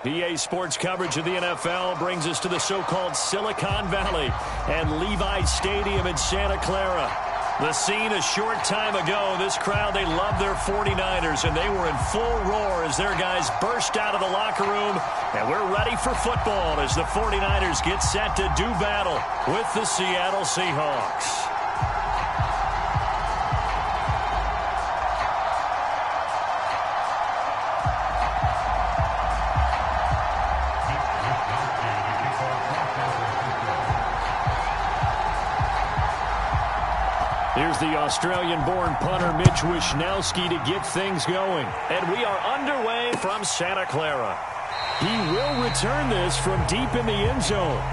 EA Sports coverage of the NFL brings us to the so-called Silicon Valley and Levi Stadium in Santa Clara. The scene a short time ago, this crowd, they love their 49ers, and they were in full roar as their guys burst out of the locker room. And we're ready for football as the 49ers get set to do battle with the Seattle Seahawks. Here's the Australian-born punter Mitch Wishnowsky to get things going. And we are underway from Santa Clara. He will return this from deep in the end zone.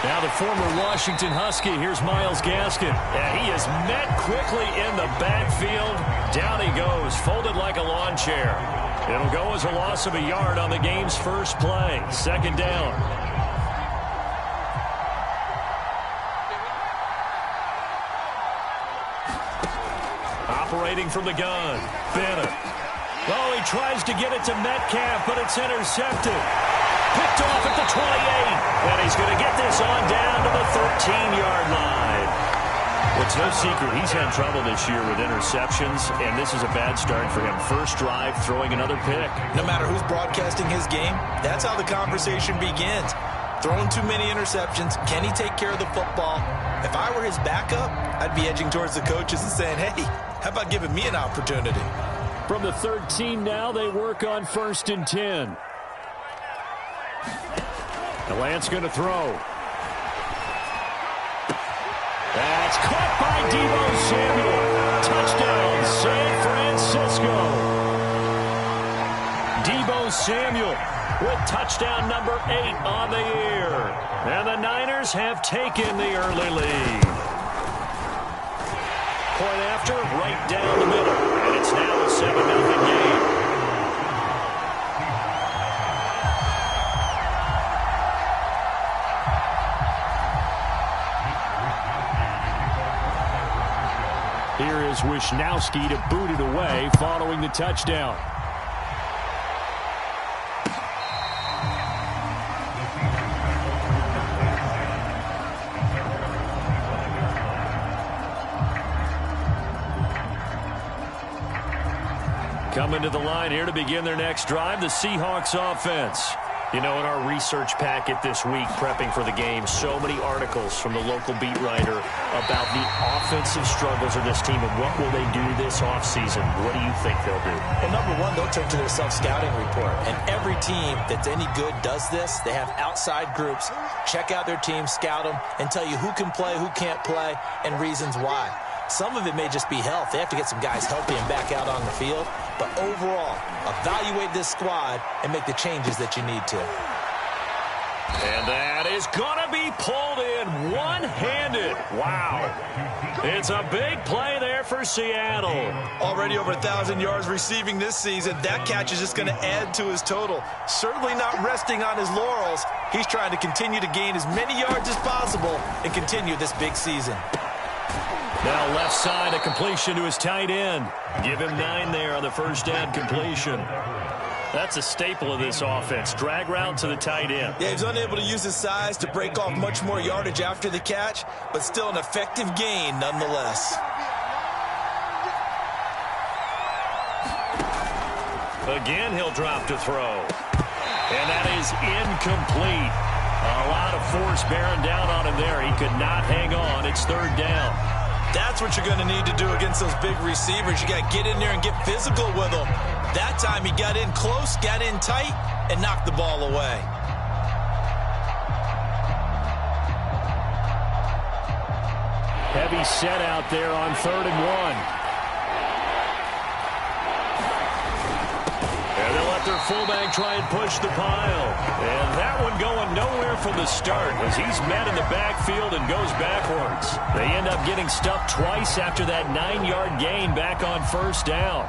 Now the former Washington Husky, here's Myles Gaskin. And he is met quickly in the backfield. Down he goes, folded like a lawn chair. It'll go as a loss of a yard on the game's first play. Second down. Operating from the gun, Bennett. Oh, he tries to get it to Metcalf, but it's intercepted. Picked off at the 28, and he's going to get this on down to the 13-yard line. Well, it's no secret he's had trouble this year with interceptions, and this is a bad start for him. First drive, throwing another pick. No matter who's broadcasting his game, that's how the conversation begins. Throwing too many interceptions, can he take care of the football? If I were his backup, I'd be edging towards the coaches and saying, hey, how about giving me an opportunity? From the 13 now, they work on 1st and 10. Lance going to throw. That's caught by Deebo Samuel. Touchdown, San Francisco. Deebo Samuel with touchdown number 8 on the year. And the Niners have taken the early lead. Point after, right down the middle. And it's now a 7-0 game. allows Wisnowski to boot it away following the touchdown. Coming to the line here to begin their next drive, the Seahawks offense. You know, in our research packet this week, prepping for the game, so many articles from the local beat writer about the offensive struggles of this team and what will they do this offseason. What do you think they'll do? Well, number one, they'll turn to their self-scouting report. And every team that's any good does this. They have outside groups, check out their team, scout them, and tell you who can play, who can't play, and reasons why. Some of it may just be health. They have to get some guys healthy and back out on the field. But overall, evaluate this squad and make the changes that you need to. And that is going to be pulled in one-handed. Wow. It's a big play there for Seattle. Already over 1,000 yards receiving this season. That catch is just going to add to his total. Certainly not resting on his laurels. He's trying to continue to gain as many yards as possible and continue this big season. Now left side, a completion to his tight end. Give him 9 there on the first down completion. That's a staple of this offense. Drag route to the tight end. Yeah, he's unable to use his size to break off much more yardage after the catch, but still an effective gain nonetheless. Again, he'll drop to throw. And that is incomplete. A lot of force bearing down on him there. He could not hang on. It's third down. That's what you're going to need to do against those big receivers. You got to get in there and get physical with them. That time he got in close, got in tight, and knocked the ball away. Heavy set out there on 3rd and 1. And they'll let their fullback try and push the pile. And that one going nowhere from the start as he's met in the backfield and goes backwards. They end up getting stuffed twice after that 9-yard gain back on first down.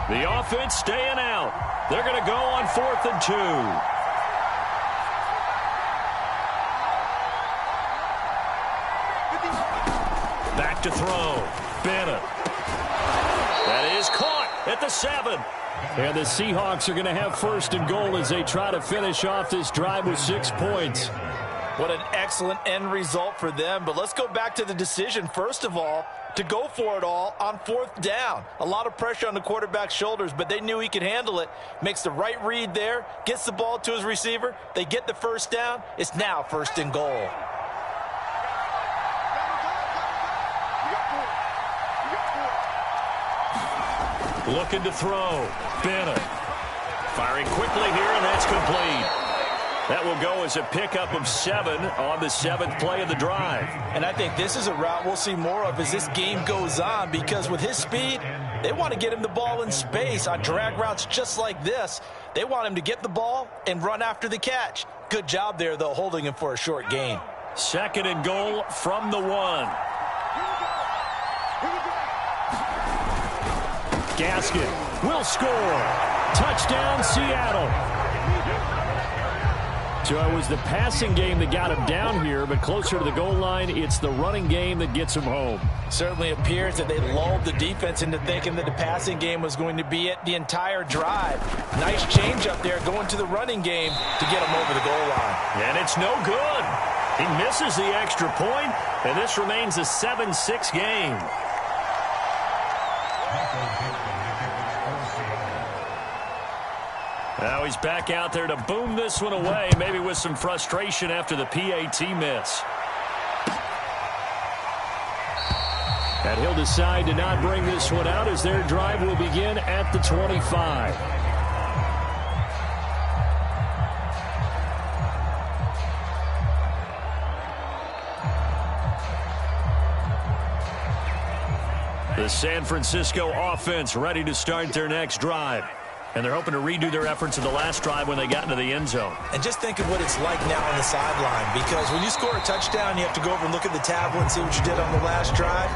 The offense staying out. They're going to go on 4th and 2. Back to throw. Bennett. That is caught at the 7. And the Seahawks are going to have 1st and goal as they try to finish off this drive with 6 points. What an excellent end result for them. But let's go back to the decision, first of all, to go for it all on 4th down. A lot of pressure on the quarterback's shoulders, but they knew he could handle it. Makes the right read there, gets the ball to his receiver. They get the 1st down. It's now 1st and goal. Looking to throw. Bennett. Firing quickly here, and that's complete. That will go as a pickup of 7 on the 7th play of the drive. And I think this is a route we'll see more of as this game goes on, because with his speed, they want to get him the ball in space on drag routes just like this. They want him to get the ball and run after the catch. Good job there, though, holding him for a short gain. 2nd and goal from the 1. Gaskin will score. Touchdown, Seattle. So it was the passing game that got him down here, but closer to the goal line, it's the running game that gets him home. Certainly appears that they lulled the defense into thinking that the passing game was going to be it the entire drive. Nice change up there going to the running game to get him over the goal line. And it's no good. He misses the extra point, and this remains a 7-6 game. Now he's back out there to boom this one away, maybe with some frustration after the PAT miss. And he'll decide to not bring this one out as their drive will begin at the 25. The San Francisco offense ready to start their next drive. And they're hoping to redo their efforts in the last drive when they got into the end zone. And just think of what it's like now on the sideline, because when you score a touchdown, you have to go over and look at the tablet and see what you did on the last drive.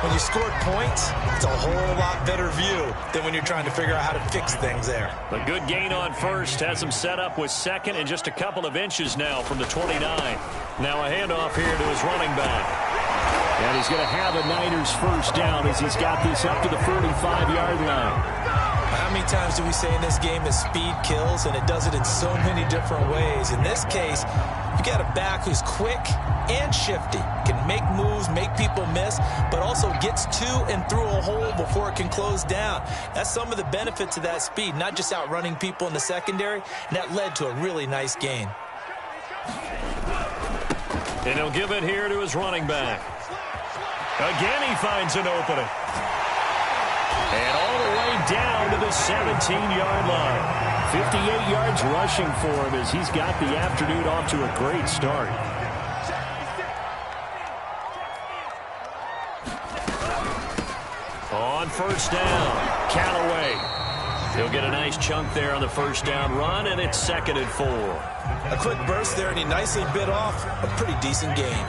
When you scored points, it's a whole lot better view than when you're trying to figure out how to fix things there. A good gain on first has him set up with 2nd and just a couple of inches now from the 29. Now a handoff here to his running back. And he's going to have a Niners first down as he's got this up to the 45-yard line. How many times do we say in this game that speed kills, and it does it in so many different ways? In this case, you got a back who's quick and shifty, can make moves, make people miss, but also gets to and through a hole before it can close down. That's some of the benefits of that speed, not just outrunning people in the secondary, and that led to a really nice gain. And he'll give it here to his running back. Again, he finds an opening. And all the way down to the 17-yard line. 58 yards rushing for him as he's got the afternoon off to a great start. On first down, Callaway. He'll get a nice chunk there on the first down run, and it's 2nd and 4. A quick burst there, and he nicely bit off a pretty decent gain.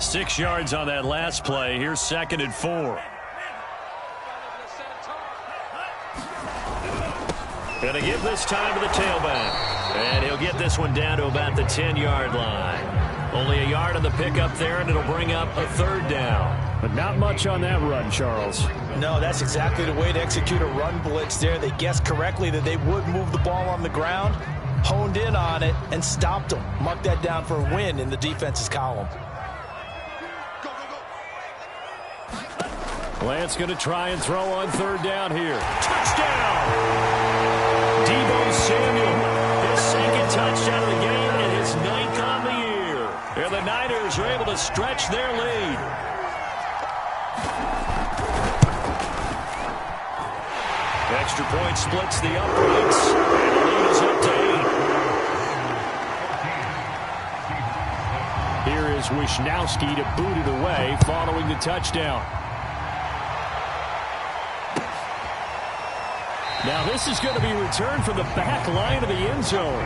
Six yards on that last play. Here's 2nd and 4. Gonna give this time to the tailback. And he'll get this one down to about the 10-yard line. Only a yard on the pickup there, and it'll bring up a 3rd down. But not much on that run, Charles. No, that's exactly the way to execute a run blitz there. They guessed correctly that they would move the ball on the ground, honed in on it, and stopped them. Mark that down for a win in the defense's column. Lance going to try and throw on 3rd down here. Touchdown! Deebo Samuel, his 2nd touchdown of the game and his 9th on the year. And the Niners are able to stretch their lead. Extra point splits the uprights, and the lead is up to 8. Here is Wisnowski to boot it away following the touchdown. Now this is going to be returned from the back line of the end zone.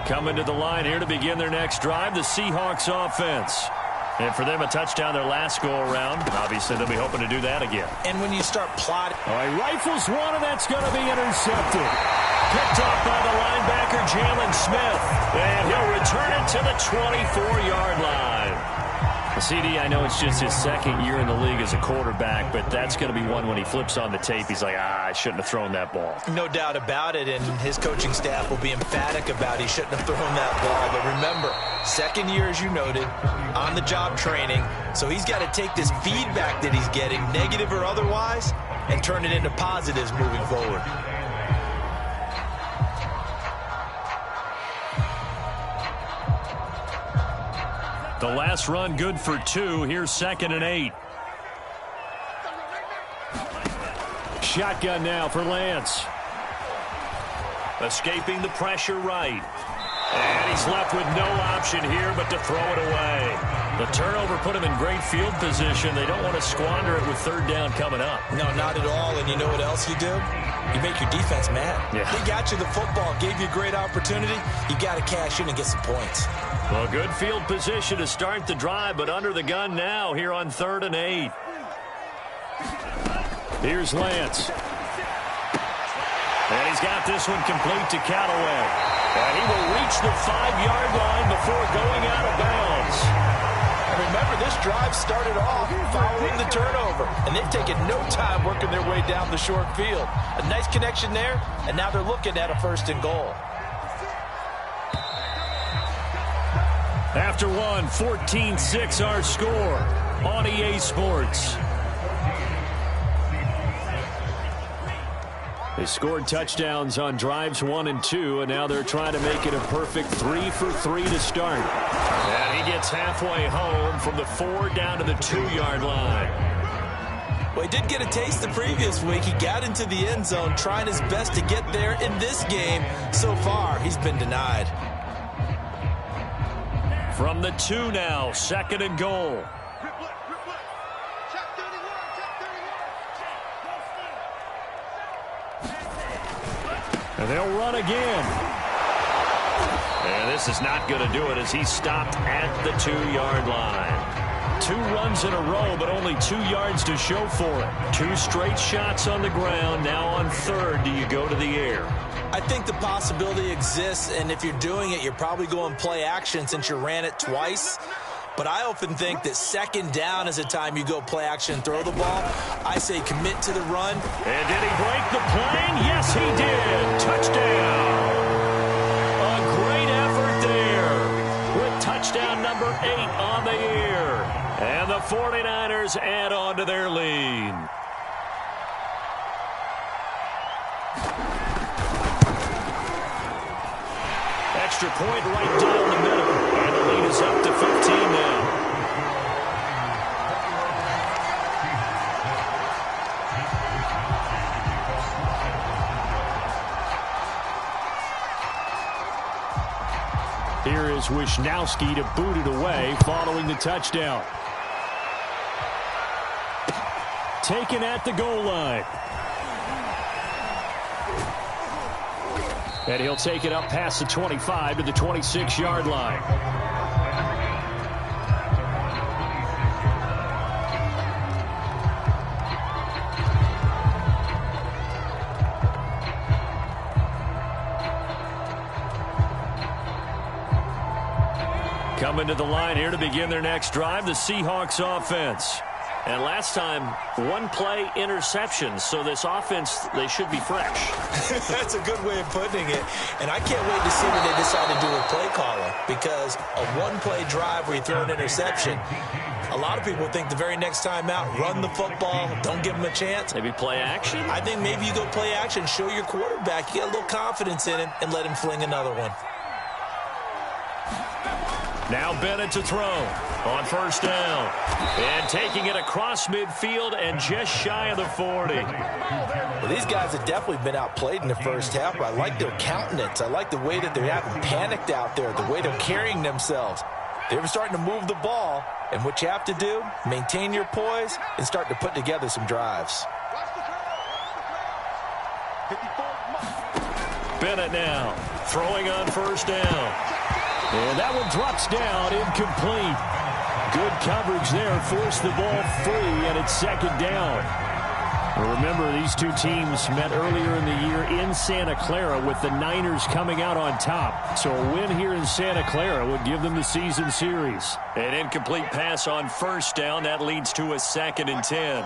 Coming to the line here to begin their next drive, the Seahawks offense. And for them, a touchdown their last go-around. Obviously, they'll be hoping to do that again. And when you start plotting... All right, rifles one, and that's going to be intercepted. Picked off by the linebacker, Jalen Smith. And he'll return it to the 24-yard line. CD, I know it's just his 2nd year in the league as a quarterback, but that's going to be one when he flips on the tape. He's like, I shouldn't have thrown that ball. No doubt about it, and his coaching staff will be emphatic about he shouldn't have thrown that ball. But remember, 2nd year, as you noted, on-the-job training, so he's got to take this feedback that he's getting, negative or otherwise, and turn it into positives moving forward. The last run good for 2. Here's 2nd and 8. Shotgun now for Lance. Escaping the pressure right. And he's left with no option here but to throw it away. The turnover put him in great field position. They don't want to squander it with 3rd down coming up. No, not at all. And you know what else you do? You make your defense mad. Yeah. They got you the football, gave you a great opportunity. You got to cash in and get some points. Well, good field position to start the drive, but under the gun now here on 3rd and 8. Here's Lance. And he's got this one complete to Callaway. And he will reach the 5-yard line before going out of bounds. And remember, this drive started off following the turnover, and they've taken no time working their way down the short field. A nice connection there, and now they're looking at a 1st and goal. After one, 14-6 our score on EA Sports. They scored touchdowns on drives 1 and 2, and now they're trying to make it a perfect 3 for 3 to start. And he gets halfway home from the 4 down to the 2-yard line. Well, he did get a taste the previous week. He got into the end zone, trying his best to get there in this game. So far, he's been denied. From the 2 now, 2nd and goal. And they'll run again. And this is not going to do it as he's stopped at the 2-yard line. 2 runs in a row, but only 2 yards to show for it. 2 straight shots on the ground. Now on 3rd, do you go to the air? I think the possibility exists, and if you're doing it, you're probably going play action since you ran it twice. But I often think that 2nd down is a time you go play action and throw the ball. I say commit to the run. And did he break the plane? Yes, he did. Touchdown. A great effort there with touchdown number 8 on the year. And the 49ers add on to their lead. Extra point right down the middle. And the lead is up to 15 now. Here is Wisnowski to boot it away following the touchdown. Taken at the goal line. And he'll take it up past the 25 to the 26-yard line. Coming to the line here to begin their next drive, the Seahawks offense. And last time, 1-play interception. So this offense, they should be fresh. That's a good way of putting it. And I can't wait to see what they decide to do with play caller. Because a 1-play drive where you throw an interception, a lot of people think the very next time out, run the football, don't give them a chance. Maybe play action? I think maybe you go play action, show your quarterback, you get a little confidence in him, and let him fling another one. Now Bennett to throw on 1st down. And taking it across midfield and just shy of the 40. Well, these guys have definitely been outplayed in the first half, but I like their countenance. I like the way that they haven't panicked out there, the way they're carrying themselves. They're starting to move the ball, and what you have to do, maintain your poise and start to put together some drives. Bennett now throwing on 1st down. And that one drops down, incomplete. Good coverage there, forced the ball free, and it's 2nd down. Well, remember, these two teams met earlier in the year in Santa Clara with the Niners coming out on top. So a win here in Santa Clara would give them the season series. An incomplete pass on 1st down. That leads to a 2nd and 10.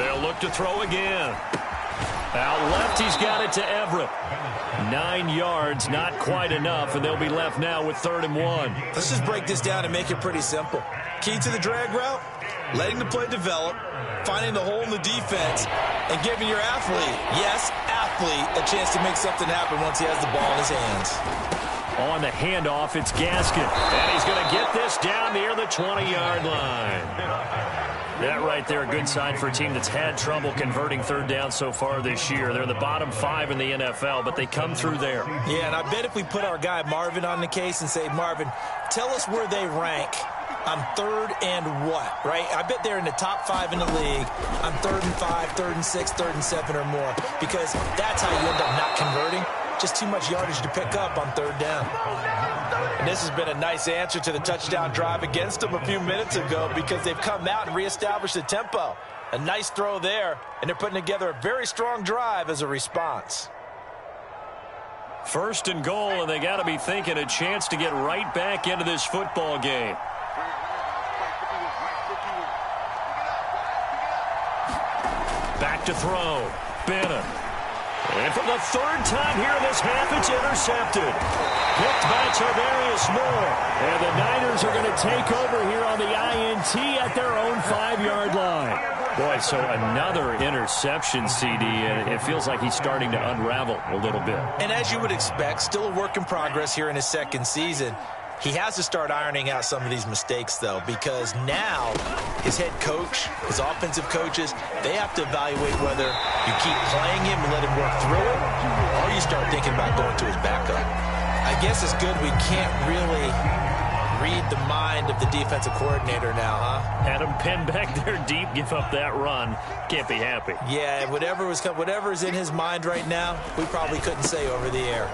They'll look to throw again. Out left, he's got it to Everett. 9 yards, not quite enough, and they'll be left now with 3rd and 1. Let's just break this down and make it pretty simple. Key to the drag route, letting the play develop, finding the hole in the defense, and giving your athlete, yes, athlete, a chance to make something happen once he has the ball in his hands. On the handoff, it's Gaskin. And he's going to get this down near the 20-yard line. That right there, a good sign for a team that's had trouble converting 3rd down so far this year. They're in the bottom 5 in the NFL, but they come through there. Yeah, and I bet if we put our guy Marvin on the case and say, Marvin, tell us where they rank on 3rd and what, right? I bet they're in the top 5 in the league on 3rd and 5, 3rd and 6, 3rd and 7 or more, because that's how you end up not converting. Just too much yardage to pick up on 3rd down. And this has been a nice answer to the touchdown drive against them a few minutes ago because they've come out and reestablished the tempo. A nice throw there, and they're putting together a very strong drive as a response. 1st and goal, and they got to be thinking a chance to get right back into this football game. Back to throw. Bennett. And for the 3rd time here in this half, it's intercepted. Picked by Tarvarius Moore. And the Niners are going to take over here on the INT at their own 5-yard line. Boy, so another interception, CD, and it feels like he's starting to unravel a little bit. And as you would expect, still a work in progress here in his 2nd season. He has to start ironing out some of these mistakes, though, because now his head coach, his offensive coaches, they have to evaluate whether you keep playing him and let him work through it, or you start thinking about going to his backup. I guess it's good we can't really read the mind of the defensive coordinator now, huh? Had him pinned back there deep, give up that run. Can't be happy. Yeah, whatever's in his mind right now, we probably couldn't say over the air.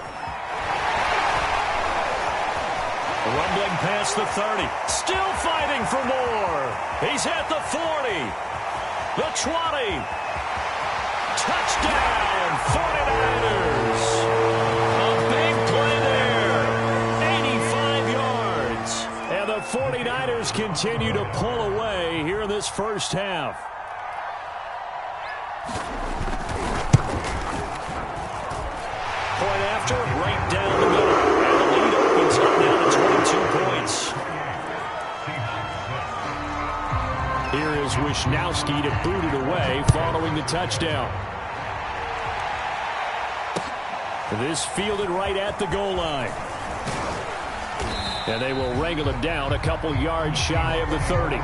Rumbling past the 30. Still fighting for more. He's at the 40. The 20. Touchdown, 49ers. A big play there. 85 yards. And the 49ers continue to pull away here in this first half. Point after, right down the middle. And the lead opens up now to 22 points. Here is Wisnowski to boot it away following the touchdown. This fielded right at the goal line. And they will wrangle him down a couple yards shy of the 30.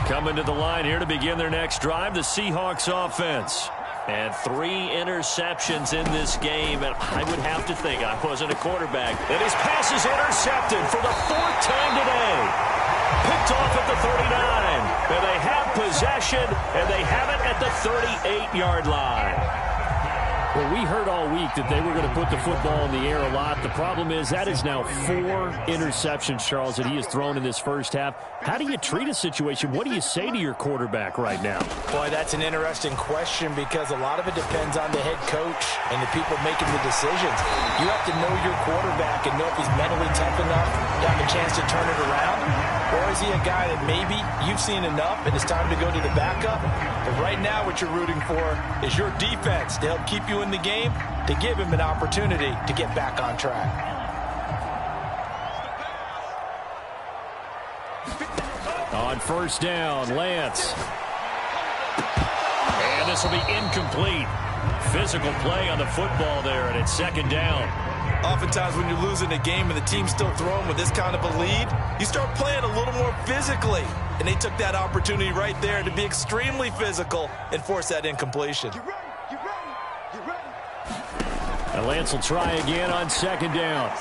Coming to the line here to begin their next drive, the Seahawks offense. And 3 interceptions in this game, and I would have to think, I wasn't a quarterback, and his pass is intercepted for the 4th time today. Picked off at the 39, and they have possession, and they have it at the 38-yard line. Well, we heard all week that they were going to put the football in the air a lot. The problem is that is now 4 interceptions, Charles, that he has thrown in this first half. How do you treat a situation? What do you say to your quarterback right now? Boy, that's an interesting question because a lot of it depends on the head coach and the people making the decisions. You have to know your quarterback and know if he's mentally tough enough to have a chance to turn it around. Or is he a guy that maybe you've seen enough and it's time to go to the backup? But right now what you're rooting for is your defense to help keep you in the game, to give him an opportunity to get back on track. On first down, Lance. And this will be incomplete. Physical play on the football there, and it's 2nd down. Oftentimes when you're losing a game and the team's still throwing with this kind of a lead, you start playing a little more physically. And they took that opportunity right there to be extremely physical and force that incompletion. And Lance will try again on 2nd down.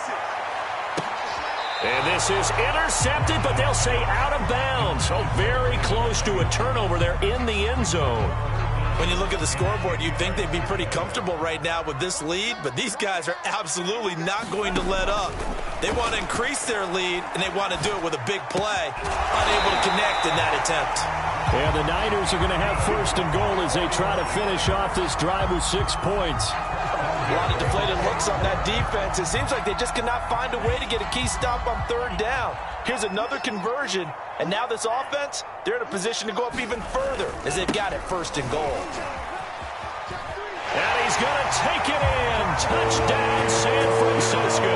And this is intercepted, but they'll say out of bounds. So very close to a turnover there in the end zone. When you look at the scoreboard, you'd think they'd be pretty comfortable right now with this lead, but these guys are absolutely not going to let up. They want to increase their lead, and they want to do it with a big play. Unable to connect in that attempt. And the Niners are going to have 1st and goal as they try to finish off this drive with 6 points. A lot of deflated looks on that defense. It seems like they just cannot find a way to get a key stop on 3rd down. Here's another conversion, and now this offense, they're in a position to go up even further as they've got it 1st and goal. And he's going to take it in. Touchdown, San Francisco.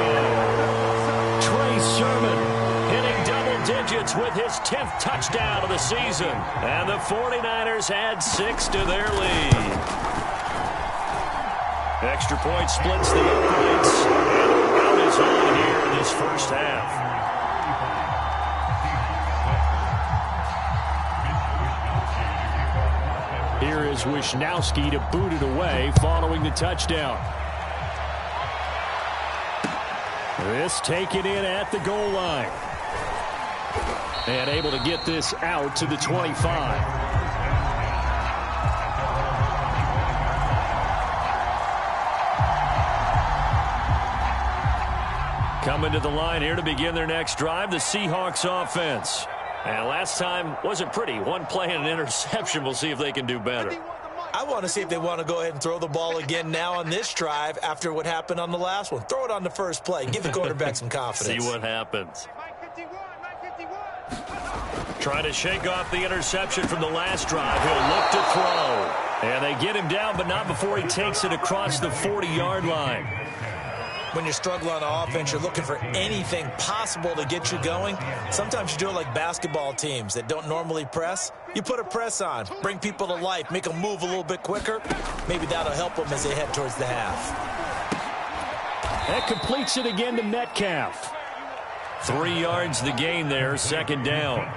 Trey Sermon hitting double digits with his 10th touchdown of the season. And the 49ers add 6 to their lead. Extra point splits the uprights, and a rout is on here in this first half. Here is Wisnowski to boot it away following the touchdown. This taken in at the goal line. And able to get this out to the 25. Coming to the line here to begin their next drive, the Seahawks offense. And last time wasn't pretty. 1 play and an interception. We'll see if they can do better. I want to see if they want to go ahead and throw the ball again now on this drive after what happened on the last one. Throw it on the first play. Give the quarterback some confidence. See what happens. Trying to shake off the interception from the last drive. He'll look to throw. And they get him down, but not before he takes it across the 40-yard line. When you're struggling on offense, you're looking for anything possible to get you going. Sometimes you do it like basketball teams that don't normally press. You put a press on, bring people to life, make them move a little bit quicker. Maybe that'll help them as they head towards the half. That completes it again to Metcalf. 3 yards the gain there, second down.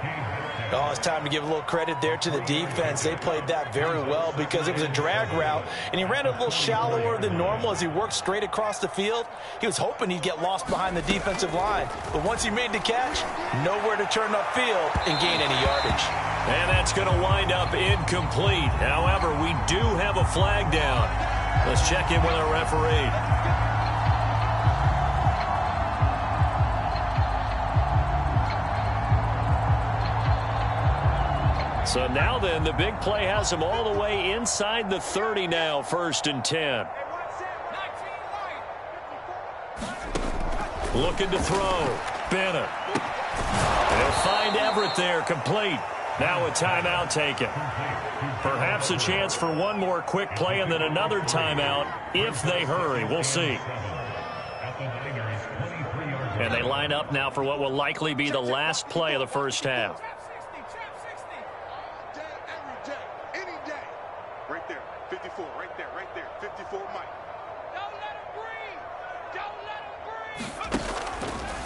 Oh, it's time to give a little credit there to the defense. They played that very well because it was a drag route, and he ran a little shallower than normal as he worked straight across the field. He was hoping he'd get lost behind the defensive line, but once he made the catch, nowhere to turn upfield and gain any yardage. And that's going to wind up incomplete. However, we do have a flag down. Let's check in with our referee. So now then, the big play has him all the way inside the 30 now, 1st and 10. Looking to throw. Bennett. They'll find Everett there, complete. Now a timeout taken. Perhaps a chance for one more quick play and then another timeout if they hurry. We'll see. And they line up now for what will likely be the last play of the first half.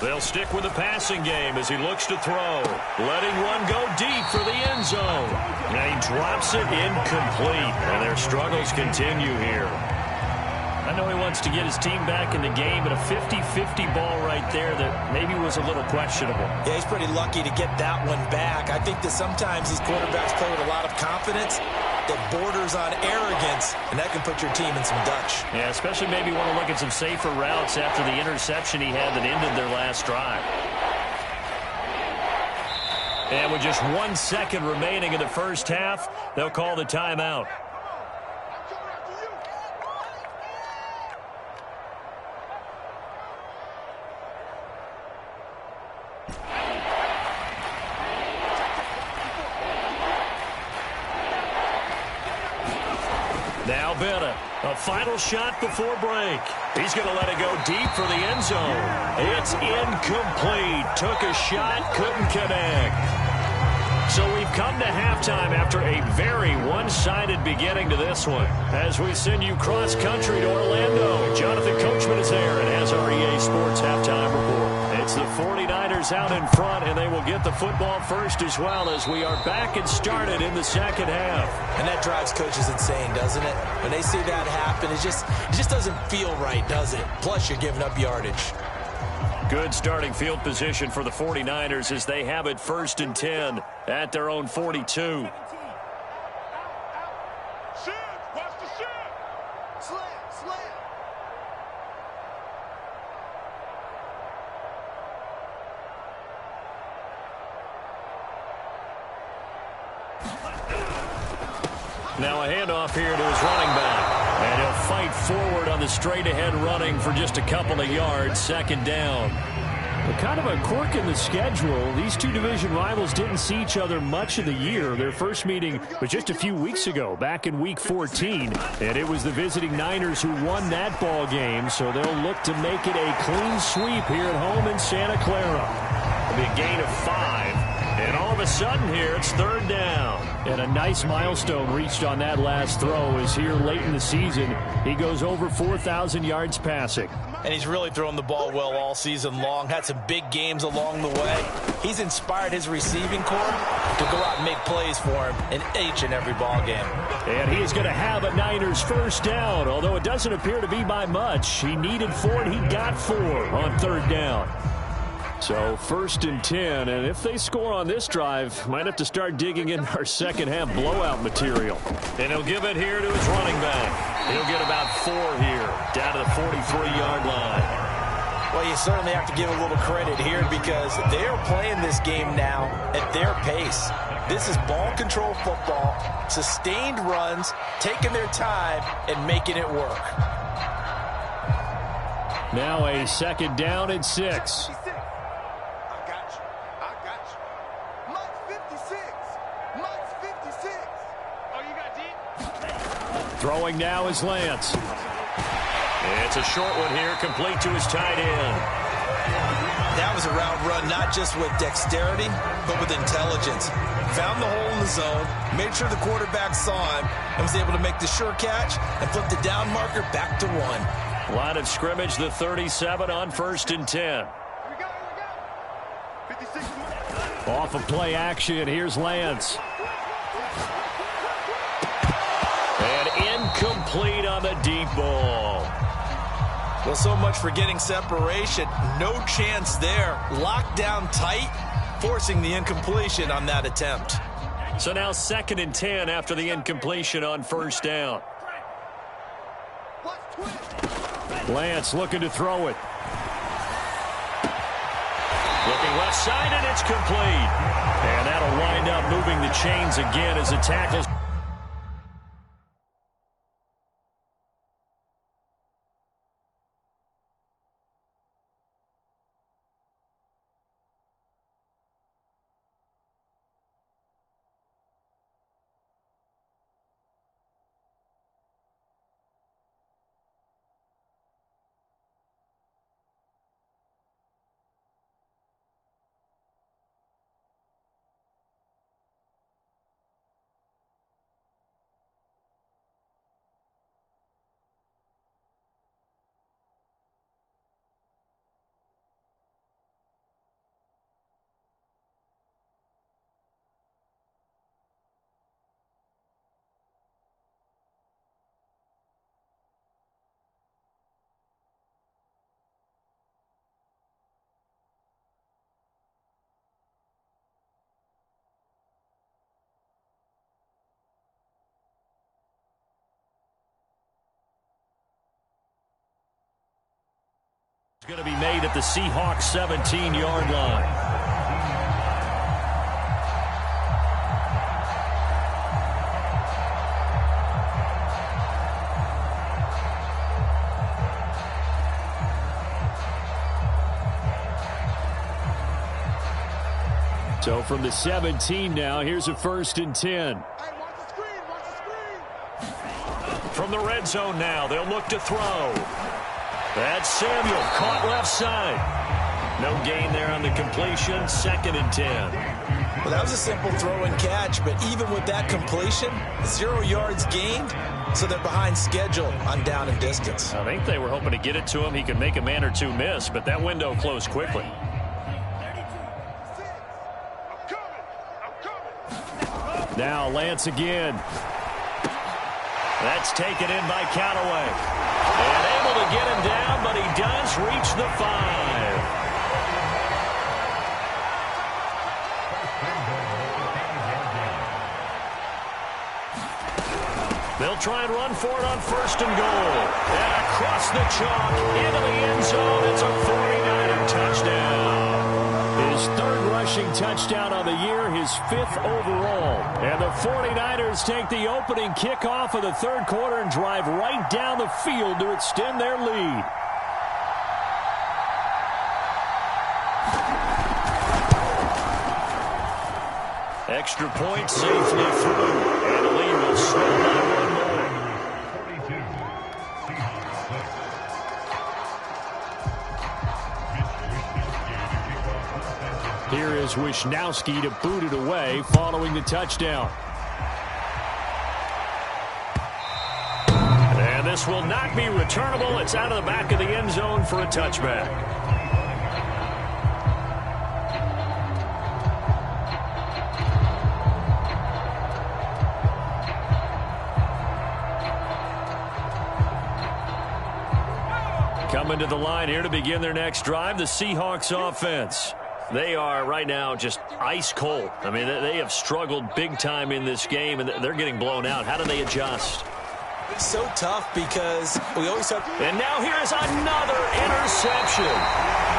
They'll stick with the passing game as he looks to throw. Letting one go deep for the end zone. And he drops it incomplete. And their struggles continue here. I know he wants to get his team back in the game, but a 50-50 ball right there that maybe was a little questionable. Yeah, he's pretty lucky to get that one back. I think that sometimes these quarterbacks play with a lot of confidence that borders on arrogance, and that can put your team in some Dutch. Yeah, especially maybe want to look at some safer routes after the interception he had that ended their last drive. And with just 1 second remaining in the first half, they'll call the timeout. Now Bennett, a final shot before break. He's going to let it go deep for the end zone. It's incomplete. Took a shot, couldn't connect. So we've come to halftime after a very one-sided beginning to this one. As we send you cross-country to Orlando, Jonathan Coachman is there and has our EA Sports halftime report. It's the 49ers out in front, and they will get the football first as well as we are back and started in the second half. And that drives coaches insane, doesn't it? When they see that happen, it just doesn't feel right, does it? Plus, you're giving up yardage. Good starting field position for the 49ers as they have it 1st and 10 at their own 42. Now a handoff here to his running back. And he'll fight forward on the straight-ahead running for just a couple of yards. Second down. Well, kind of a quirk in the schedule. These two division rivals didn't see each other much of the year. Their first meeting was just a few weeks ago, back in Week 14. And it was the visiting Niners who won that ball game, so they'll look to make it a clean sweep here at home in Santa Clara. It'll be a gain of 5. And all of a sudden here, it's 3rd down. And a nice milestone reached on that last throw is here late in the season. He goes over 4,000 yards passing. And he's really thrown the ball well all season long. Had some big games along the way. He's inspired his receiving corps to go out and make plays for him in each and every ball game. And he is going to have a Niners first down, although it doesn't appear to be by much. He needed 4, and he got 4 on 3rd down. So 1st and 10, and if they score on this drive, might have to start digging in our second half blowout material. And he'll give it here to his running back. He'll get about 4 here, down to the 43-yard line. Well, you certainly have to give a little credit here because they're playing this game now at their pace. This is ball control football, sustained runs, taking their time, and making it work. Now a 2nd down and 6. Throwing now is Lance. It's a short one here, complete to his tight end. That was a route run, not just with dexterity, but with intelligence. Found the hole in the zone, made sure the quarterback saw him, and was able to make the sure catch and flip the down marker back to 1. Line of scrimmage, the 37 on 1st and 10. Off of play action, here's Lance. And incomplete on the deep ball. Well, so much for getting separation. No chance there. Locked down tight, forcing the incompletion on that attempt. So now 2nd and 10 after the incompletion on 1st down. Lance looking to throw it. Looking left side, and it's complete. And that'll wind up moving the chains again as the tackles. Going to be made at the Seahawks 17-yard line. So from the 17 now, here's a 1st and 10. From the red zone now, they'll look to throw. That's Samuel, caught left side. No gain there on the completion, 2nd and 10. Well, that was a simple throw and catch, but even with that completion, 0 yards gained, so they're behind schedule on down and distance. I think they were hoping to get it to him. He could make a man or two miss, but that window closed quickly. Now Lance again. That's taken in by Callaway. And able to get him down, but he does reach the 5. They'll try and run for it on 1st and goal. And across the chalk, into the end zone. It's a 49er touchdown. His 3rd rushing touchdown on the year, his 5th overall. And the 49ers take the opening kickoff of the 3rd quarter and drive right down the field to extend their lead. Extra point safely through. And Lee will slow by 1 more. Here is Wisnowski to boot it away following the touchdown. And this will not be returnable. It's out of the back of the end zone for a touchback. Coming to the line here to begin their next drive, the Seahawks offense. They are right now just ice cold. I mean, they have struggled big time in this game, and they're getting blown out. How do they adjust? So tough because we always have... And now here is another interception.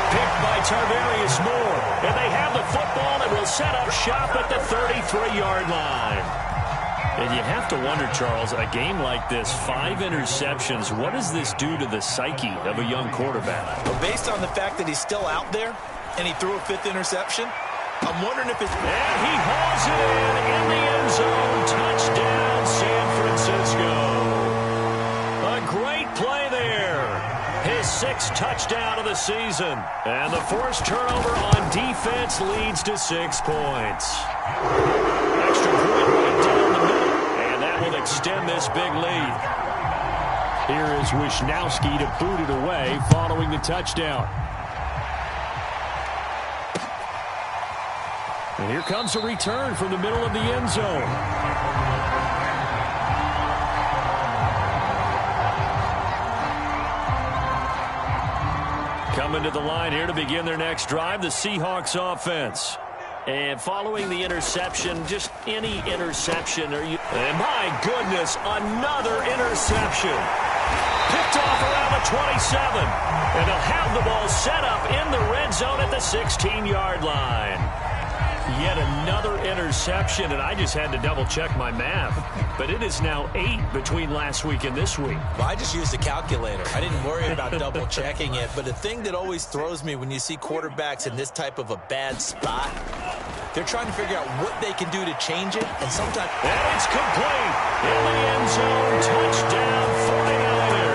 Picked by Tarvarius Moore. And they have the football that will set up shop at the 33-yard line. And you have to wonder, Charles, a game like this, 5 interceptions, what does this do to the psyche of a young quarterback? Well, based on the fact that he's still out there, and he threw a 5th interception, I'm wondering if it's... And he hauls it in the end zone. Touchdown, San Francisco. A great play there. 6th touchdown of the season. And the forced turnover on defense leads to 6 points. Extra point right down the middle. And that will extend this big lead. Here is Wishnowsky to boot it away following the touchdown. And here comes a return from the middle of the end zone. Coming to the line here to begin their next drive, the Seahawks offense. And following the interception, just any interception. And my goodness, another interception. Picked off around the 27. And they'll have the ball set up in the red zone at the 16-yard line. Yet another interception, and I just had to double-check my math. But it is now 8 between last week and this week. Well, I just used a calculator. I didn't worry about double-checking it. But the thing that always throws me when you see quarterbacks in this type of a bad spot, they're trying to figure out what they can do to change it. And sometimes... And it's complete. In the end zone, touchdown 49ers.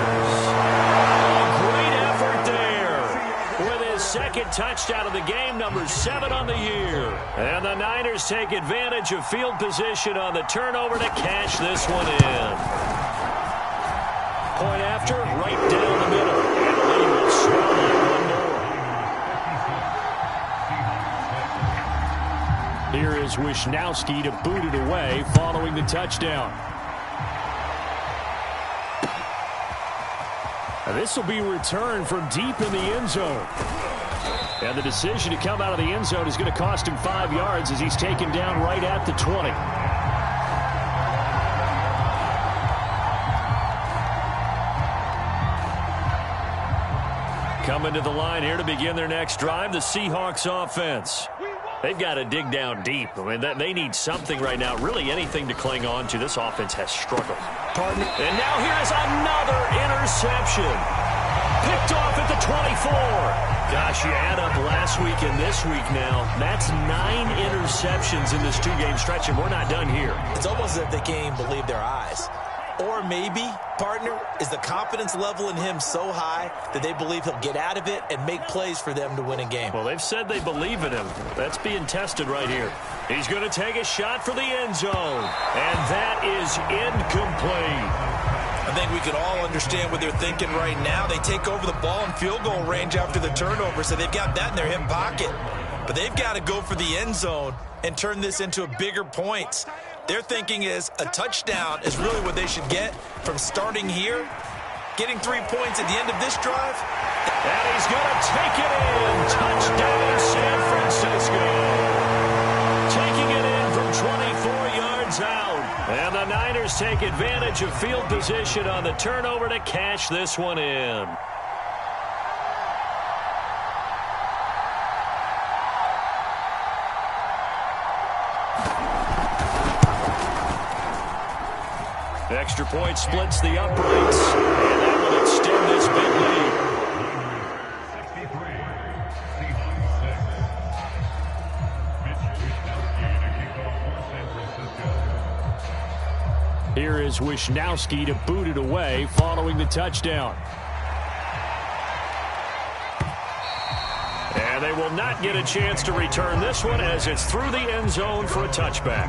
Second touchdown of the game, number 7 on the year. And the Niners take advantage of field position on the turnover to cash this one in. Point after, right down the middle. And the lead will swallow one more. Here is Wishnowsky to boot it away following the touchdown. And this will be returned from deep in the end zone. And the decision to come out of the end zone is going to cost him 5 yards as he's taken down right at the 20. Coming to the line here to begin their next drive, the Seahawks offense. They've got to dig down deep. I mean, they need something right now, really anything to cling on to. This offense has struggled. Pardon? And now here is another interception. Picked off at the 24. Gosh, you add up last week and this week now. That's 9 interceptions in this 2-game stretch, and we're not done here. It's almost as if they can't even believe their eyes. Or maybe, partner, is the confidence level in him so high that they believe he'll get out of it and make plays for them to win a game. Well, they've said they believe in him. That's being tested right here. He's going to take a shot for the end zone. And that is incomplete. I think we can all understand what they're thinking right now. They take over the ball in field goal range after the turnover, so they've got that in their hip pocket. But they've got to go for the end zone and turn this into a bigger points. Their thinking is a touchdown is really what they should get from starting here, getting 3 points at the end of this drive. And he's going to take it in. Touchdown, San Francisco. Taking it in from 24 yards out. And the Niners take advantage of field position on the turnover to cash this one in. Extra point splits the uprights, and that will extend this big lead. Here is Wishnowsky to boot it away following the touchdown. And they will not get a chance to return this one as it's through the end zone for a touchback.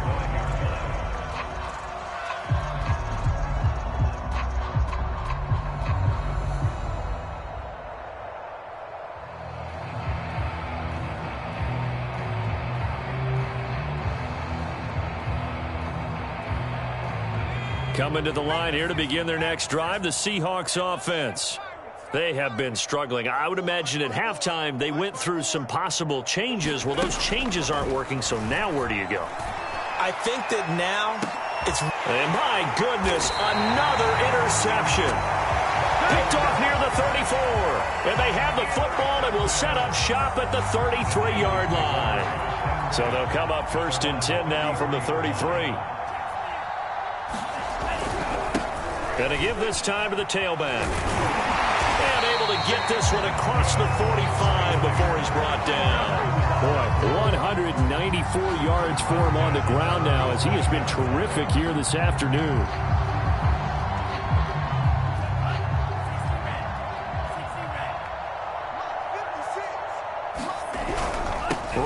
Coming to the line here to begin their next drive, the Seahawks offense. They have been struggling. I would imagine at halftime they went through some possible changes. Well, those changes aren't working, so now where do you go? I think that now it's... And my goodness, another interception. Picked off near the 34. And they have the football and will set up shop at the 33-yard line. So they'll come up 1st and 10 now from the 33. Going to give this time to the tailback. And able to get this one across the 45 before he's brought down. Boy, 194 yards for him on the ground now as he has been terrific here this afternoon.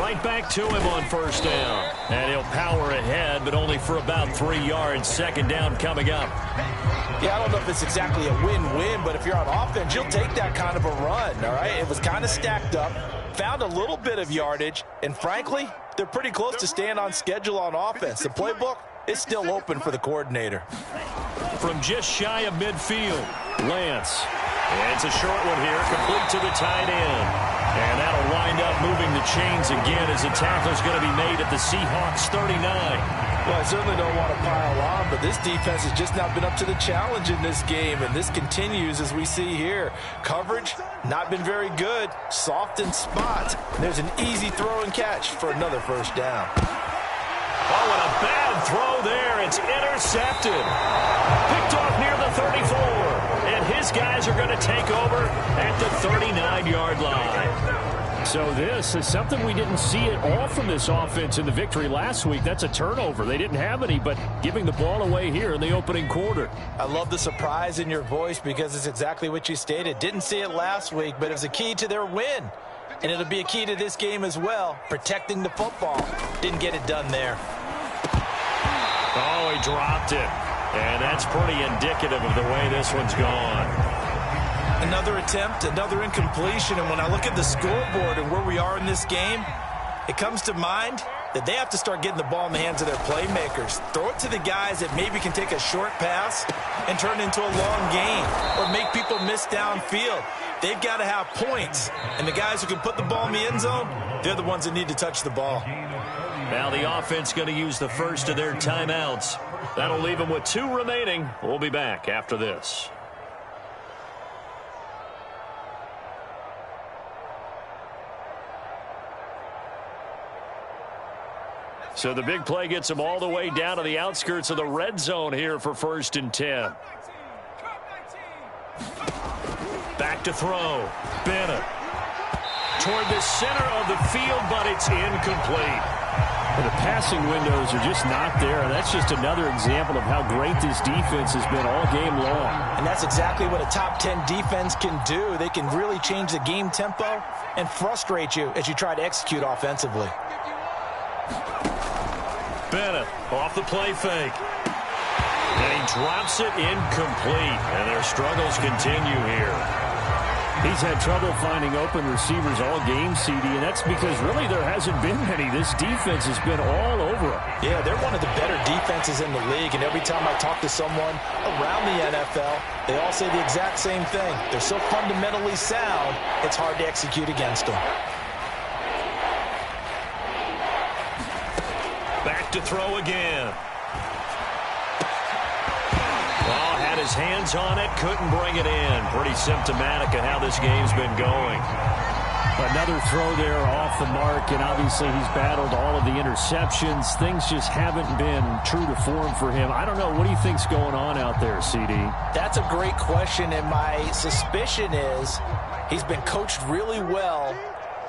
right back to him on first down. And he'll power ahead, but only for about 3 yards. Second down coming up. Yeah, I don't know if it's exactly a win-win, but if you're on offense, you'll take that kind of a run, all right? It was kind of stacked up, found a little bit of yardage, and frankly, they're pretty close to staying on schedule on offense. The playbook is still open for the coordinator. From just shy of midfield, Lance. And it's a short one here, complete to the tight end. And that'll wind up moving the chains again as the tackle's going to be made at the Seahawks 39. Well, I certainly don't want to pile on, but this defense has just not been up to the challenge in this game, and this continues as we see here. Coverage, not been very good. Soft in spots. There's an easy throw and catch for another first down. Oh, and a bad throw there. It's intercepted. Picked off near the 34. And his guys are going to take over at the 39-yard line. So this is something we didn't see at all from this offense in the victory last week. That's a turnover. They didn't have any, but giving the ball away here in the opening quarter. I love the surprise in your voice because it's exactly what you stated. Didn't see it last week, but it was a key to their win. And it'll be a key to this game as well, protecting the football. Didn't get it done there. Oh, he dropped it. And that's pretty indicative of the way this one's gone. Another attempt, another incompletion. And when I look at the scoreboard and where we are in this game, it comes to mind that they have to start getting the ball in the hands of their playmakers. Throw it to the guys that maybe can take a short pass and turn it into a long gain or make people miss downfield. They've got to have points. And the guys who can put the ball in the end zone, they're the ones that need to touch the ball. Now the offense going to use the first of their timeouts. That'll leave them with 2 remaining. We'll be back after this. So the big play gets them all the way down to the outskirts of the red zone here for 1st and 10. Back to throw. Bennett. Toward the center of the field, but it's incomplete. The passing windows are just not there. That's just another example of how great this defense has been all game long. And that's exactly what a top 10 defense can do. They can really change the game tempo and frustrate you as you try to execute offensively. Bennett off the play fake. And he drops it incomplete. And their struggles continue here. He's had trouble finding open receivers all game, CD, and that's because really there hasn't been many. This defense has been all over him. Yeah, they're one of the better defenses in the league, and every time I talk to someone around the NFL, they all say the exact same thing. They're so fundamentally sound, it's hard to execute against them. Back to throw again. His hands on it, couldn't bring it in. Pretty symptomatic of how this game's been going. Another throw there off the mark, and obviously he's battled all of the interceptions. Things just haven't been true to form for him. I don't know. What do you think's going on out there, CD? That's a great question, and my suspicion is he's been coached really well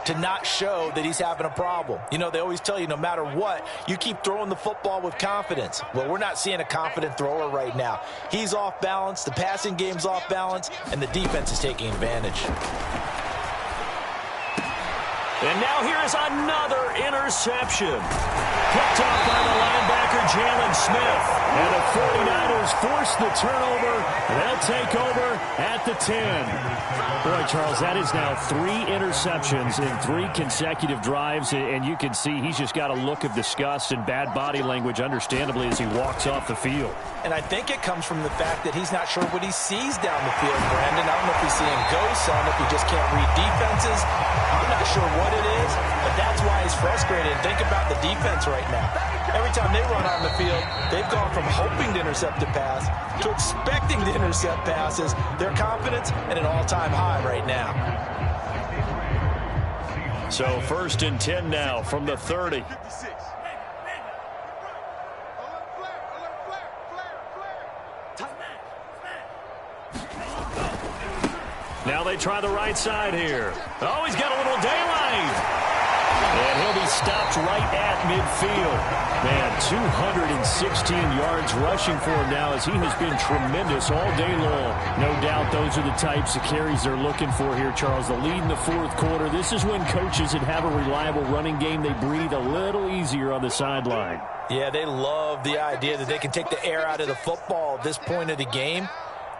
to not show that he's having a problem. You know, they always tell you no matter what, you keep throwing the football with confidence. Well, we're not seeing a confident thrower right now. He's off balance, the passing game's off balance, and the defense is taking advantage. And now here is another interception. Picked off by the linebacker, Jalen Smith. And the 49ers force the turnover. They'll take over at the 10. Boy, Charles, that is now 3 interceptions in 3 consecutive drives. And you can see he's just got a look of disgust and bad body language, understandably, as he walks off the field. And I think it comes from the fact that he's not sure what he sees down the field, Brandon. I don't know if he's seeing ghosts. I don't know if he just can't read defenses. I'm not sure what it is, but that's why he's frustrated. Think about the defense right now. Every time they run on the field, they've gone from hoping to intercept a pass to expecting to intercept passes. Their confidence at an all-time high right now. So 1st and 10 now from the 30. Now they try the right side here. Oh, he's got a little daylight. And he'll be stopped right at midfield. Man, 216 yards rushing for him now as he has been tremendous all day long. No doubt those are the types of carries they're looking for here, Charles. The lead in the fourth quarter. This is when coaches that have a reliable running game, they breathe a little easier on the sideline. Yeah, they love the idea that they can take the air out of the football at this point of the game.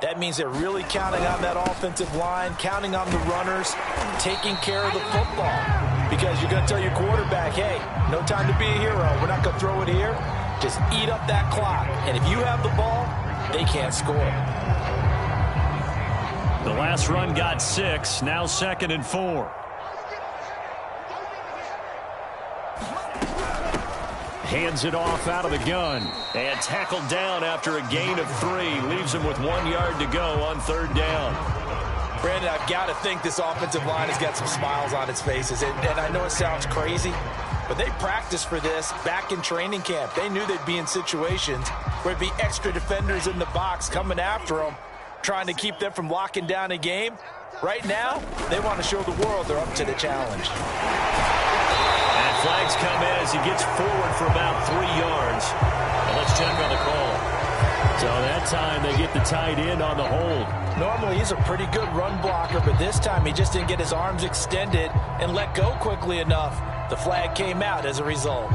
That means they're really counting on that offensive line, counting on the runners, taking care of the football. Because you're going to tell your quarterback, hey, no time to be a hero. We're not going to throw it here. Just eat up that clock. And if you have the ball, they can't score. The last run got 6, now 2nd and 4. Hands it off out of the gun. And tackled down after a gain of 3. Leaves him with 1 yard to go on 3rd down. Brandon, I've got to think this offensive line has got some smiles on its faces. And I know it sounds crazy, but they practiced for this back in training camp. They knew they'd be in situations where there'd be extra defenders in the box coming after them, trying to keep them from locking down a game. Right now, they want to show the world they're up to the challenge. And flags come in as he gets forward for about 3 yards. And let's check on the call. So that time they get the tight end on the hold. Normally he's a pretty good run blocker, but this time he just didn't get his arms extended and let go quickly enough. The flag came out as a result.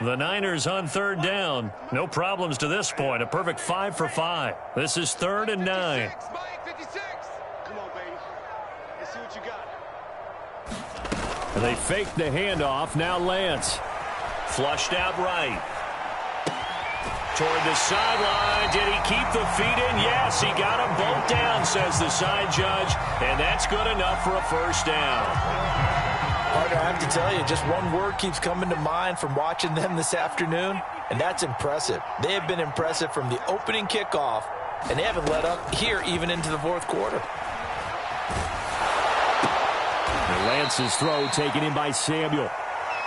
The Niners on 3rd down. No problems to this point. A perfect 5 for 5. This is 3rd and 9. And they fake the handoff. Now Lance. Flushed out right. Toward the sideline. Did he keep the feet in? Yes, he got them both down, says the side judge. And that's good enough for a 1st down. Carter, I have to tell you, just one word keeps coming to mind from watching them this afternoon, and that's impressive. They have been impressive from the opening kickoff, and they haven't let up here even into the fourth quarter. Lance's throw taken in by Samuel.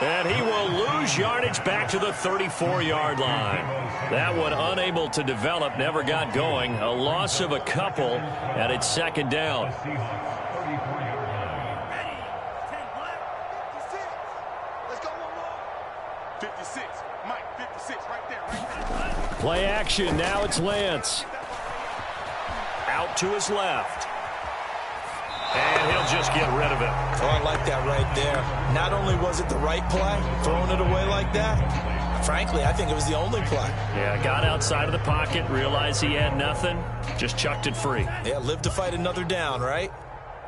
And he will lose yardage back to the 34-yard line. That one unable to develop, never got going. A loss of a couple, and it's 2nd down. Play action. Now it's Lance. Out to his left. And he'll just get rid of it. Oh, I like that right there. Not only was it the right play, throwing it away like that, frankly, I think it was the only play. Yeah, got outside of the pocket, realized he had nothing, just chucked it free. Yeah, live to fight another down, right?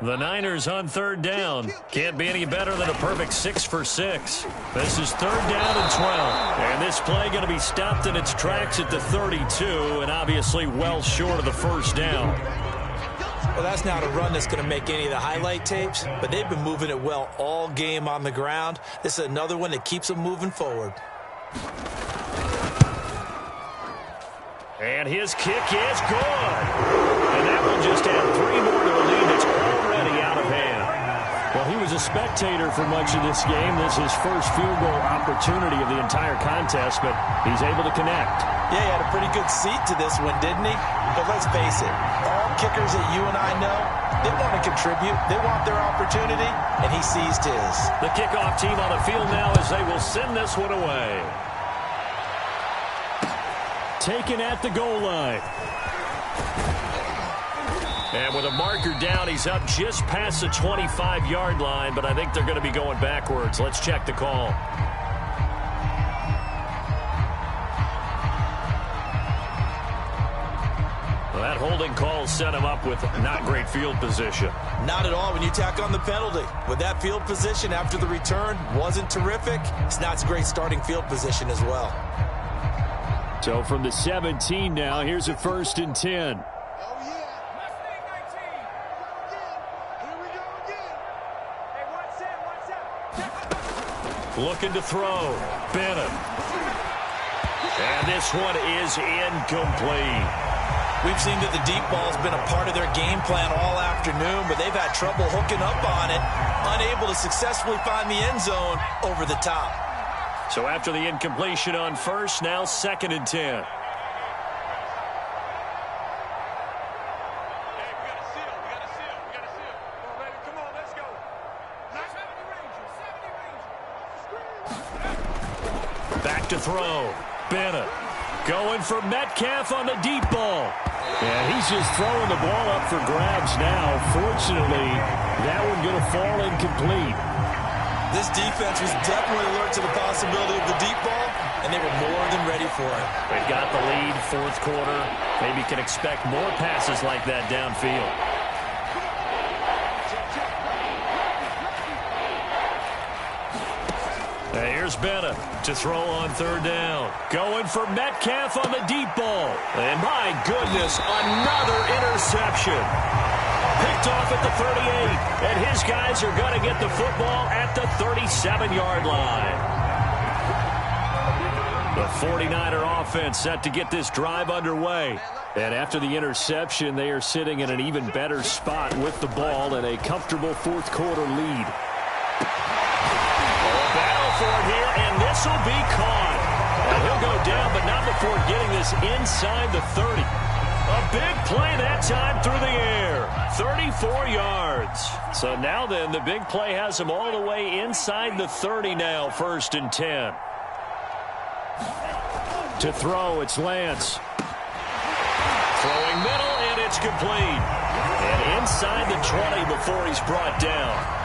The Niners on 3rd down. Can't be any better than a perfect 6 for 6. This is 3rd down and 12. And this play going to be stopped in its tracks at the 32, and obviously well short of the 1st down. Well, that's not a run that's going to make any of the highlight tapes, but they've been moving it well all game on the ground. This is another one that keeps them moving forward. And his kick is good. And that will just add 3 more to a lead that's already out of hand. Well, he was a spectator for much of this game. This is his first field goal opportunity of the entire contest, but he's able to connect. Yeah, he had a pretty good seat to this one, didn't he? But let's face it, all kickers that you and I know, they want to contribute. They want their opportunity, and he seized his. The kickoff team on the field now as they will send this one away. Taken at the goal line. And with a marker down, he's up just past the 25-yard line, but I think they're going to be going backwards. Let's check the call. Well, that holding call set him up with not great field position. Not at all when you tack on the penalty. With that field position after the return wasn't terrific, it's not a great starting field position as well. So from the 17 now, here's a 1st and 10. Looking to throw. Bennett. And this one is incomplete. We've seen that the deep ball's been a part of their game plan all afternoon, but they've had trouble hooking up on it, unable to successfully find the end zone over the top. So after the incompletion on first, now 2nd and 10. Back to throw. Bennett going for Metcalf on the deep ball. And he's just throwing the ball up for grabs now. Fortunately, that one going to fall incomplete. This defense was definitely alert to the possibility of the deep ball, and they were more than ready for it. They've got the lead, 4th quarter. Maybe can expect more passes like that downfield. Now here's Bennett to throw on 3rd down. Going for Metcalf on the deep ball. And my goodness, another interception. Picked off at the 38. And his guys are going to get the football at the 37-yard line. The 49er offense set to get this drive underway. And after the interception, they are sitting in an even better spot with the ball and a comfortable 4th quarter lead. For it here, and this will be caught. And he'll go down, but not before getting this inside the 30. A big play that time through the air. 34 yards. So now then, the big play has him all the way inside the 30 now, 1st and 10. To throw, it's Lance. Throwing middle, and it's complete. And inside the 20 before he's brought down.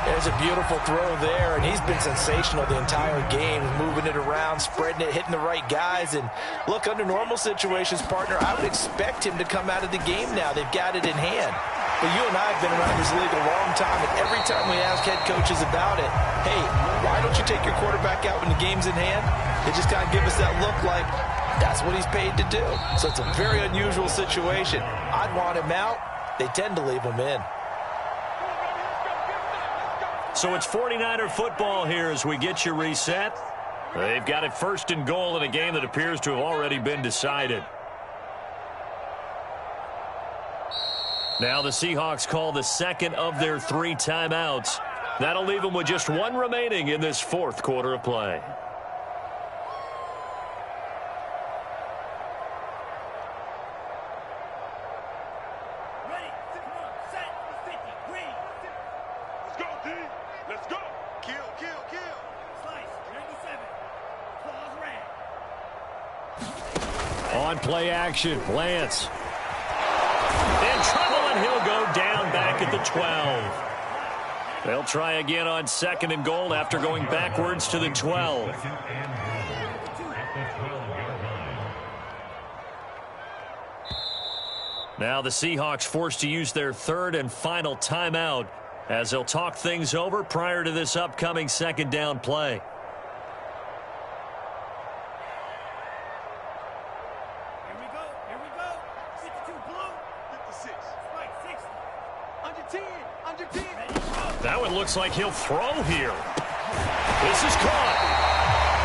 There's a beautiful throw there, and he's been sensational the entire game, moving it around, spreading it, hitting the right guys. And look, under normal situations, partner, I would expect him to come out of the game now. They've got it in hand. But you and I have been around this league a long time, and every time we ask head coaches about it, hey, why don't you take your quarterback out when the game's in hand? They just kind of give us that look like that's what he's paid to do. So it's a very unusual situation. I'd want him out. They tend to leave him in. So it's 49er football here as we get you reset. They've got it 1st and goal in a game that appears to have already been decided. Now the Seahawks call the 2nd of their 3 timeouts. That'll leave them with just 1 remaining in this 4th quarter of play. On play action, Lance. In trouble, and he'll go down back at the 12. They'll try again on 2nd and goal after going backwards to the 12. Now the Seahawks forced to use their 3rd and final timeout as they'll talk things over prior to this upcoming 2nd down play. That one looks like he'll throw here. This is caught.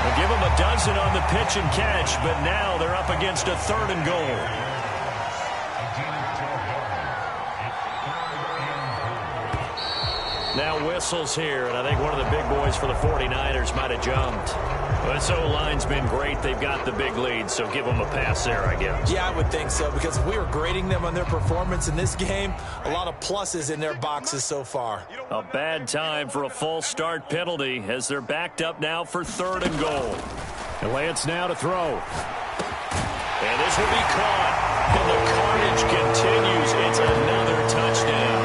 They'll give him a dozen on the pitch and catch, but now they're up against a 3rd and goal. Now whistles here, and I think one of the big boys for the 49ers might have jumped. But this O-line's been great. They've got the big lead, so give them a pass there, I guess. Yeah, I would think so, because if we were grading them on their performance in this game, a lot of pluses in their boxes so far. A bad time for a false start penalty as they're backed up now for 3rd and goal. And Lance now to throw. And this will be caught. And the carnage continues. It's another touchdown.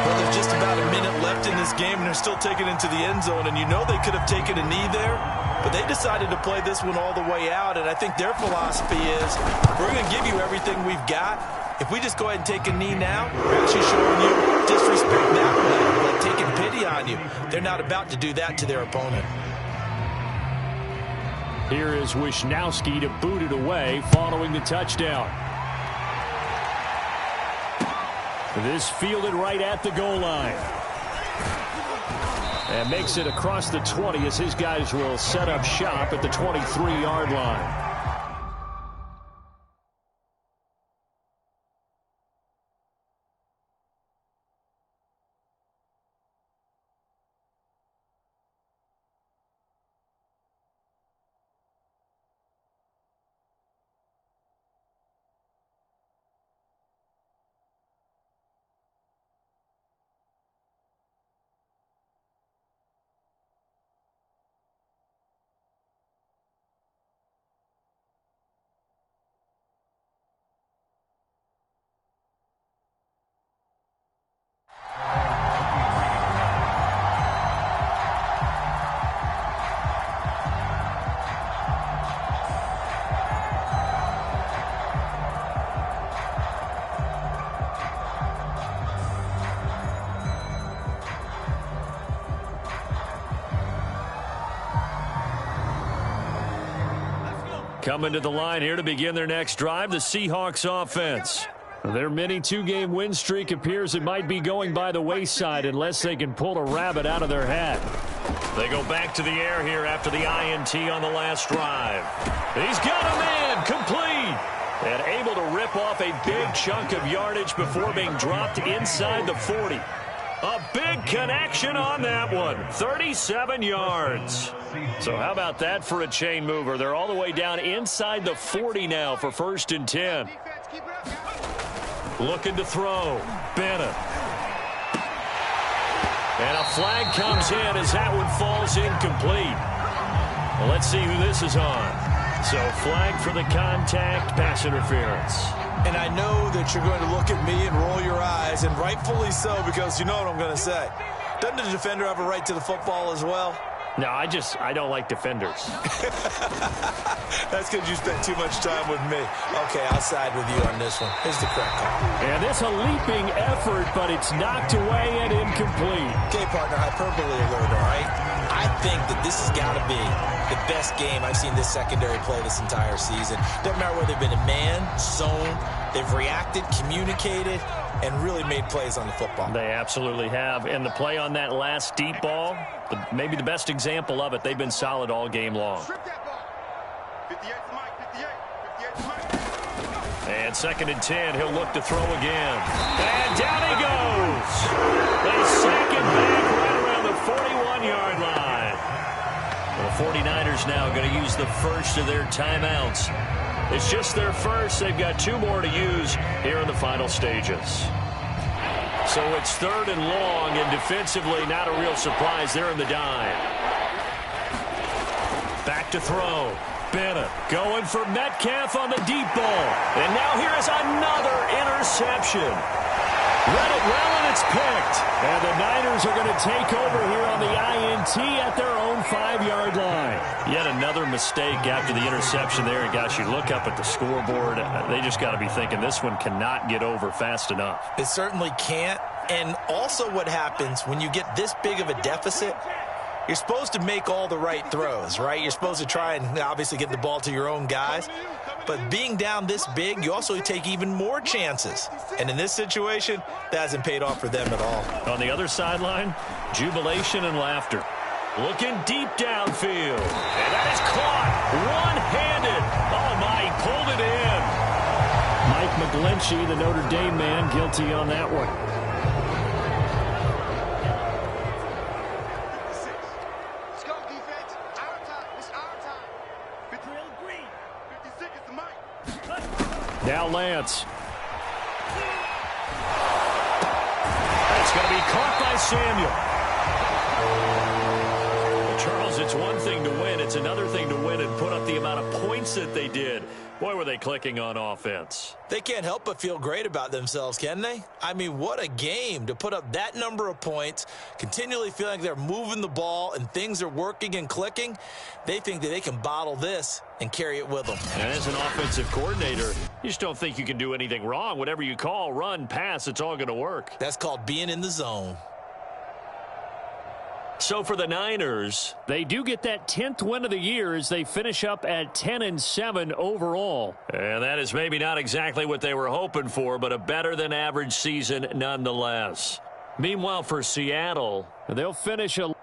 Well, there's just about a minute left in this game, and they're still taking it into the end zone. And you know they could have taken a knee there, but they decided to play this one all the way out. And I think their philosophy is, we're going to give you everything we've got. If we just go ahead and take a knee now, we're actually showing you disrespect now, like taking pity on you. They're not about to do that to their opponent. Here is Wisnowski to boot it away following the touchdown. This fielded right at the goal line. And makes it across the 20 as his guys will set up shop at the 23-yard line. Coming to the line here to begin their next drive, the Seahawks offense. Their mini two-game win streak appears it might be going by the wayside unless they can pull a rabbit out of their hat. They go back to the air here after the INT on the last drive. He's got a man complete and able to rip off a big chunk of yardage before being dropped inside the 40. A big connection on that one. 37 yards. So how about that for a chain mover? They're all the way down inside the 40 now for 1st and 10. Looking to throw. Bennett. And a flag comes in as that one falls incomplete. Well, let's see who this is on. So flag for the contact, pass interference. And I know that you're going to look at me and roll your eyes, and rightfully so, because you know what I'm going to say. Doesn't the defender have a right to the football as well? No, I don't like defenders. That's because you spent too much time with me. Okay, I'll side with you on this one. Here's the correct call. And it's a leaping effort, but it's knocked away and incomplete. Okay, partner, hyperbole alert, all right? I think that this has got to be the best game I've seen this secondary play this entire season. Doesn't matter whether they've been in man, zone, they've reacted, communicated, and really made plays on the football. They absolutely have. And the play on that last deep ball, maybe the best example of it, they've been solid all game long. And 2nd and 10, he'll look to throw again. And down he goes. They sack it back right around the 41-yard line. Well, the 49ers now going to use the first of their timeouts. It's just their first. They've got 2 more to use here in the final stages. So it's 3rd and long, and defensively not a real surprise. They're in the dime. Back to throw. Bennett going for Metcalf on the deep ball. And now here is another interception. Read it well, and it's picked. And the Niners are going to take over here on the INT at their own 5-yard line. Yet another mistake after the interception there. And, gosh, you look up at the scoreboard. They just got to be thinking this one cannot get over fast enough. It certainly can't. And also what happens when you get this big of a deficit, you're supposed to make all the right throws, right? You're supposed to try and obviously get the ball to your own guys. But being down this big, you also take even more chances. And in this situation, that hasn't paid off for them at all. On the other sideline, jubilation and laughter. Looking deep downfield. And that is caught one-handed. Oh, my, he pulled it in. Mike McGlinchey, the Notre Dame man, guilty on that one. Now Lance. That's going to be caught by Samuel. Well, Charles, it's one thing to win. It's another thing to win and put up the amount of points that they did. Boy, were they clicking on offense. They can't help but feel great about themselves, can they? I mean, what a game to put up that number of points, continually feeling like they're moving the ball and things are working and clicking. They think that they can bottle this and carry it with them. And as an offensive coordinator, you just don't think you can do anything wrong. Whatever you call, run, pass, it's all going to work. That's called being in the zone. So for the Niners, they do get that 10th win of the year as they finish up at 10-7 overall. And that is maybe not exactly what they were hoping for, but a better than average season nonetheless. Meanwhile, for Seattle, they'll finish a